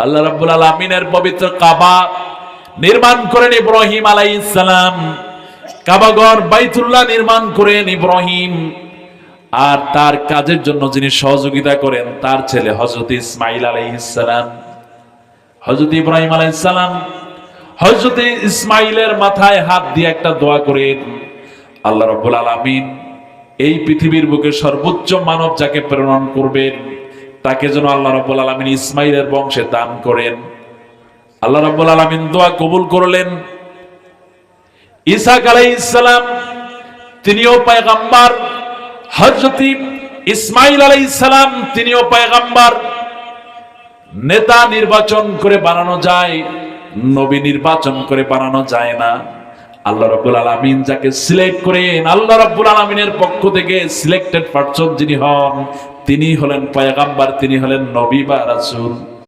আল্লাহ রাব্বুল আলামিনের পবিত্র কাবা নির্মাণ করেন ইব্রাহিম আলাইহিস সালাম। কাবাঘর বাইতুল্লাহ নির্মাণ করেন ইব্রাহিম। আর তার কাজের জন্য যিনি সহযোগিতা করেন তার ছেলে হযরত ইসমাঈল আলাইহিস সালাম। হযরত ইব্রাহিম আলাইহিস সালাম হযরত ইসমাঈলের মাথায় হাত দিয়ে একটা দোয়া করেন, আল্লাহ রাব্বুল আলামিন এই পৃথিবীর বুকে সর্বোচ্চ মানব যাকে প্রেরণ করবেন তাকে যেন আল্লাহ রাব্বুল আলামিন ইসমাঈলের বংশে দান করেন। আল্লাহ রাব্বুল আলামিন দোয়া কবুল করলেন। ইসহাক আলাইহিস সালাম তিনিও পয়গম্বর, হযরত ইসমাঈল আলাইহিস সালাম তিনিও পয়গম্বর। নেতা নির্বাচন করে বানানো যায়, নবী নির্বাচন করে বানানো যায় না। আল্লাহ রাব্বুল আলামিন যাকে সিলেক্ট করেন, আল্লাহ রাব্বুল আলামিনের পক্ষ থেকে সিলেক্টেড পারসন যিনি হন তিনি হলেন পয়গম্বর, তিনি হলেন নবী বা রাসূল।